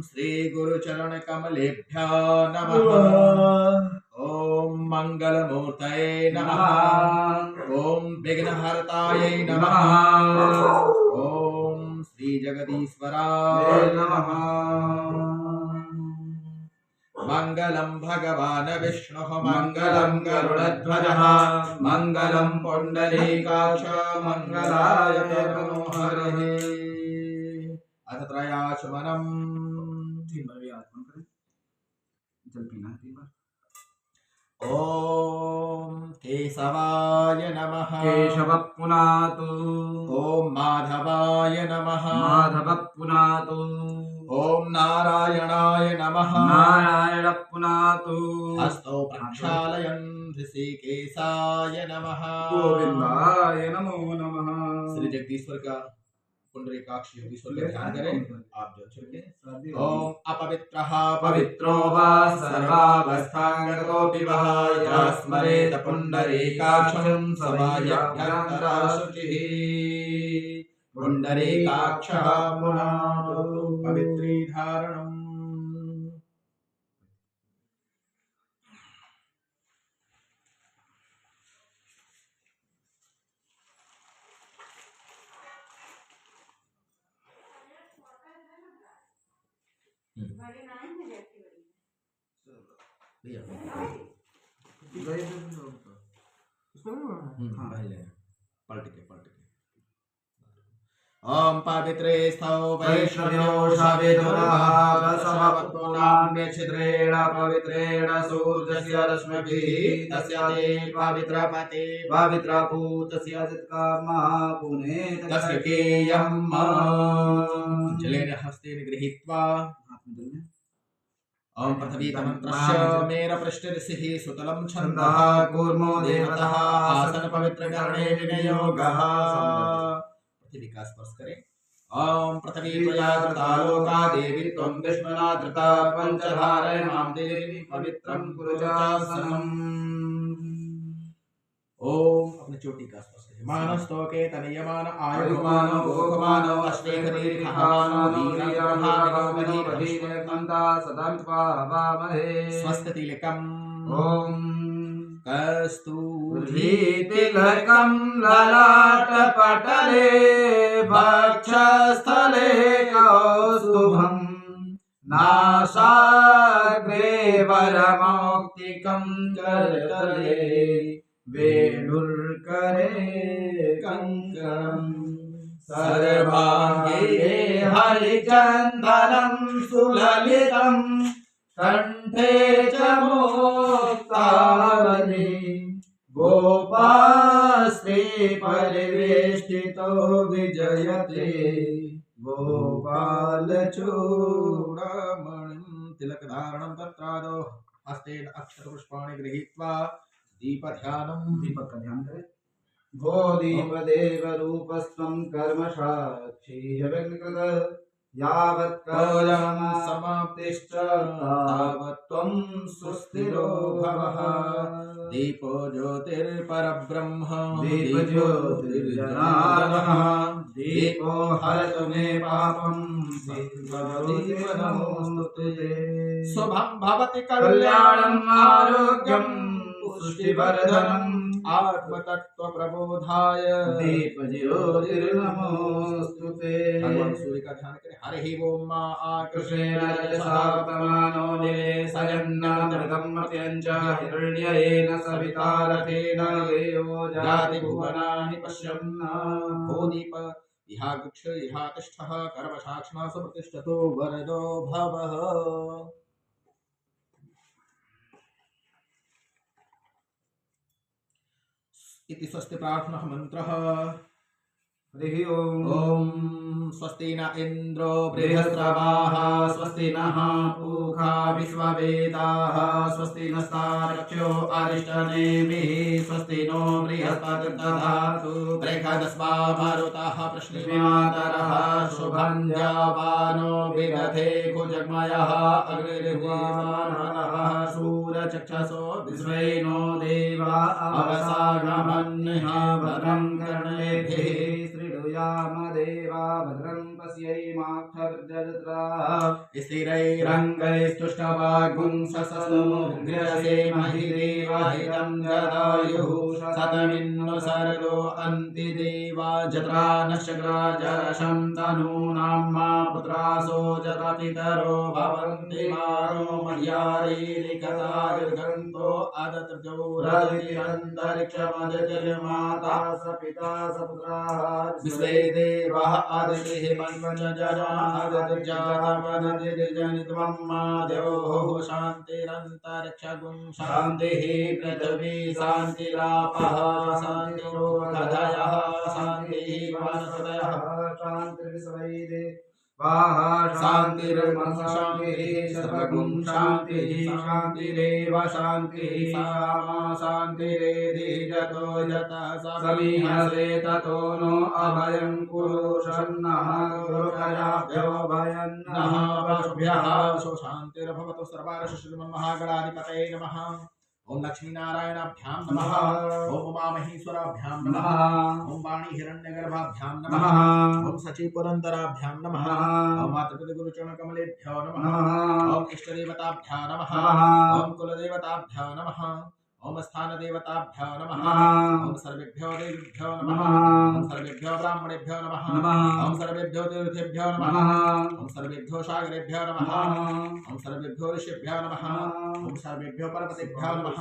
श्री गुरुचरण कमलेभ्यो नमः। ओम मंगलमूर्तये नमः। ओम विघ्नहर्ताये नमः। ओम श्री जगदीश्वराय नमः। मंगलम भगवान विष्णुः मंगलम गरुडध्वजः मंगलम पुंडरीकाक्ष मंगलाय तनो हरिः। अथ त्रयाचमनम्। 3 बार आत्मन करें, जल पीना 3 बार। ओम केशवाय नमः। केशव पुनातु। ओम माधवाय नमः। माधव पुनातु। ओम नारायणाय नमः। नारायण पुनातु। हस्तो प्रक्षालयन् ऋषिकेशाय नमः। गोविंदाय नमो नमः। श्री जगदीश्वर का पुंडरीकाक्ष योगीश्वर का ध्यान करें। आप जो छिड़के ओम अपवित्रः पवित्रो वा सर्वावस्थांगतोऽपि वः यस्मरेत पुंडरीकाक्षं समायभ्यन्तरा शुचिः। पुंडरीकाक्षः पुनातु पवित्री धारणम्। ओम पवित्रे स्थौ वैष्णव्यो छिद्रेण पवित्रेण सूर्यस्य रश्मिभिः तस्य ते पवित्रपते पवित्रभूतस्य चित्कामा पुनेत तस्य केयम् जलेन हस्तेन गृहीत्वा ओम पृथ्वी तमन्त्रस्य मेर पृष्ठऋषिः सुतलं छन्दः कूर्मो देवतः आसन पवित्र करणे विनियोगः। पृथ्वी का स्पर्श करें। ओम पृथ्वी त्वया धृता लोका देवी त्वं विष्णुना धृता पंचधारय मां देवी पवित्रं कुरु चासनम्। ओम अपने चोटी का स्पर्श करें। मानस्तोके तनयमान आयुमानो भोगमानो अश्वेखदीर्घमानो वीरप्रभावो महीपतिर्दन्ता सदं स्वाहामहे स्वस्तितिलकम्। ओम कस्तूरीतिलकं ललाटपटले वक्षस्थले कौस्तुभं नासाग्रे वरमौक्तिकं करतले वेणुर्करे कंकणम् सर्वाङ्गे हरिचन्दनं सुललितं कंठे च मुक्तावली गोपास्ते परिवेष्टितो विजयते गोपालचूडामणिं तिलकधारणं तत्रादौ हस्तेन अक्षतपुष्पाणि गृहीत्वा दीपध्यानम्। दीपक का ध्यान करें। भो दीपदेव रूपस्त्वं कर्मसाक्षी ह्यविकृत यावत् कालं समाप्तिश्च तावत् त्वं सुस्थिरो भवः। दीपो ज्योतिर्परब्रह्म दीप ज्योतिर्जनार्दनः दीपो हरतु मे पापं दीप नमोस्तुते। शुभं भवति कल्याणम् आरोग्यं पुष्टिवर्धनम् आत्मतत्त्वप्रबोधाय दीप ज्योतिर्नमोस्तुते। भगवान सूर्य का ध्यान करें। हरि ओम मा आकृष्णेन रजसा वर्तमानो निले सजन्नादृतं मत्यञ्च हिरण्येन सविता रथेन देवो जाति भुवनानि पश्यन्ना। भूदीप इहागुक्ष इहातिष्ठः कर्मसाक्षिणा सुप्रतिष्ठतो वरदो भवः। इति स्वस्ति प्रार्थना मंत्रः। हरि ओम स्वस्ति न इंद्रो बृहस्रवाः स्वस्ति नः पूषा विश्ववेदाः स्वस्ति नस्तारक्षो अरिष्टनेमिः स्वस्ति नो बृहस्पतिर्दधातु बृहदस्वा मरुतः पृश्निमातरः शुभं जावानो विदधे कुजग्मयः अग्निर्वाणः सूरचक्षसो विश्वेनो देवा अवसागमन्यः भद्रं कर्णेभिः श्रीडुयाम देवा भद्रं तस्यै माक्षर्जत्रा स्थिरैरङ्गैस्तुष्टवागुंससमुग्रसे महिदेवाहितं जदायुः शतमिन्नु सर्गो अन्ति देवा जत्रा नश्चक्रा जरशं तनूनां मा पुत्रासो जता पितरो भवन्ति मारो मह्यारीरिकतायुर्गन्तो अदत्रजोरदितिरन्तरिक्षमदितिर्माता स पिता स पुत्राः विश्वे देवाः आदितिः पञ्चजनादितिर्जातमदितिर्जनित्वं मा द्योः शान्तिरन्तरिक्षगुं शान्तिः पृथिवी शान्तिरापः शान्तिरोगधयः शान्तिः वनस्पतयः शान्तिर्विश्वैदे शान्तिर्मनशान्तिः सर्वगुं शान्तिः शान्तिरेव शान्तिः सामा शान्तिरेधि जतो यतः समीहसे ततो नो अभयं कुरु शन्नः गुरुभयाभ्यो भयन्नः पशुभ्यः सो शान्तिर्भवतु सर्वार्षश्रीमन्महागणाधिपतये नमः। ओम लक्ष्मी नारायणाभ्यां नमः। ओम उमामहेश्वराभ्यां नमः। ओम वाणी हिरण्यगर्भाभ्यां नमः। ओम सची पुरंदराभ्यां नमः। ओम मातृपितृ गुरुचरण कमलेभ्यो नमः। ओम इष्टदेवताभ्यां नमः। ओम कुलदेवताभ्यो नमः। ओम स्थानदेवताभ्यो नमः। ओम सर्वेभ्यो देवेभ्यो नमः। ओम सर्वेभ्यो ब्राह्मणेभ्यो नमः। ओम सर्वेभ्यो तीर्थेभ्यो नमः। ओम सर्वेभ्यो सागरेभ्यो नमः। ओम सर्वेभ्यो ऋषिभ्यो नमः। ओम सर्वेभ्यो पर्वतेभ्यो नमः।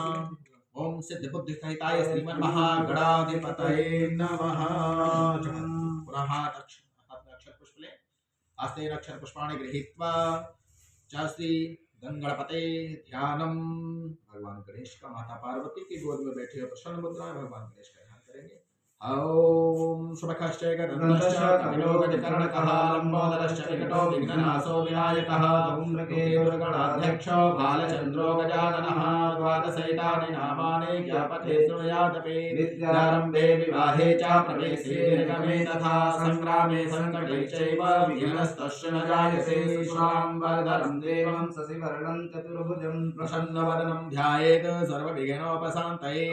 ओम सिद्धबुद्धिसहिताय श्रीमन्महागणाधिपतये नमः। पुनः अक्षर पुष्पले आस्ते अक्षर पुष्पाणि गृहीत्वा च श्री गंगणपते ध्यानम। भगवान गणेश का माता पार्वती की गोद में बैठे हो प्रसन्न मुद्रा में भगवान गणेश का ध्यान करेंगे। ओम शुभकश्चै गदन्तश्च कपिलो गजकर्णकः लम्बोदरश्च विकटो विघ्ननाशो विनायकः धूम्रकेतुर्गणाध्यक्षो बालचन्द्रो गजाननः द्वादशैतानि नामानि ज्ञापते शृणुयादपि विद्यारम्भे विवाहे च प्रवेशे निर्गमे तथा सङ्ग्रामे सङ्कटे चैव विघ्नस्तस्य न जायते। शुक्लाम्बरधरं देवं शशिवर्णं चतुर्भुजं प्रसन्नवदनं ध्यायेत् सर्वविघ्नोपशान्तये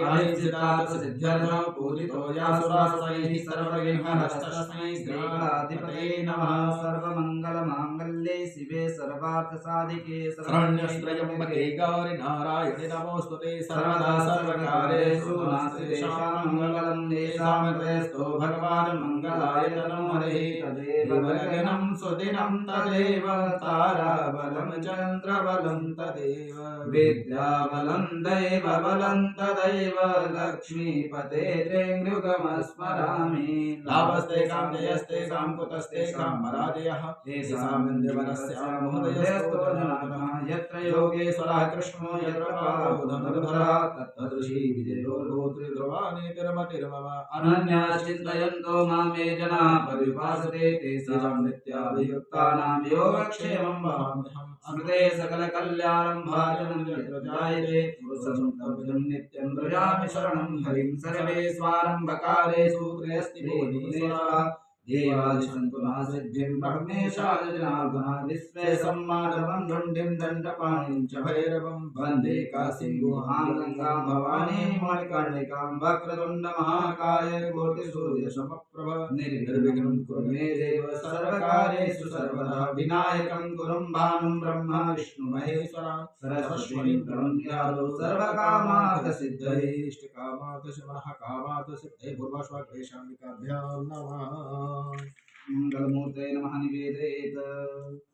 सिद्ध्यर्थो पूजितो यासुरासुरैः सर्वविघ्नहरस्तस्मै श्रीगणाधिपतये नमः। सर्वमङ्गलमाङ्गल्ये शिवे सर्वार्थसाधिके शरण्यस्त्रयम्बके गौरि नारायणि नमोऽस्तुते सर्वदा सर्वकार्येषु नास्तेषां मङ्गलं येषामग्रेस्तो भगवान् मङ्गलाय तनो हरिः तदेव लग्नं सुदिनं तदेव ताराबलं चन्द्रबलं तदेव विद्याबलं दैवबलं तदैव लक्ष्मीपते त्र्यङ्गुगमस्मरामि लाभस्तेषां जयस्तेषां कुतस्तेषां पराजयः तेषां विन्द्यवरस्यां महोदयस्तो जनार्दनः यत्र योगेश्वरः कृष्णो यत्र पादोधरः तत्तदृशी विजयोर्गोत्रिध्रुवानीतिर्मतिर्मम अनन्याश्चिन्तयन्तो मामे जनाः पर्युपासते तेषां नित्याभियुक्तानां योगक्षेमं वहाम्यहम्। स्मृते सकलकल्याणं भाजनं यत्र जायते पुरुषं तभ्यं नित्यं व्रजामि शरणं हरिं सर्वेष्वारम्भकालेषु त्रयस्ति भुवनेश्वरः देवादिसन्तुना सिद्धिं ब्रह्मेशाय जनार्दनः विश्वे सम्माधवं धुण्डिं दण्डपाणिं च भैरवं वन्दे काशीं गुहां गङ्गां भवानीं मणिकर्णिकां वक्रतुण्डमहाकाय कोटिसूर्यसमप्रभ निर्विघ्नं कुरु मे देव सर्वकार्येषु सर्वदा विनायकं गुरुं भानुं ब्रह्म विष्णु महेश्वरं सरस्वतीं प्रणम्यादौ सर्वकामार्थसिद्धये इष्टकामार्थसिद्धये कामार्थसिद्धये पूर्वस्वाग्रेशाम्बिकाभ्यां नमः। मंगलमूर्तये नमः निवेदयेत्।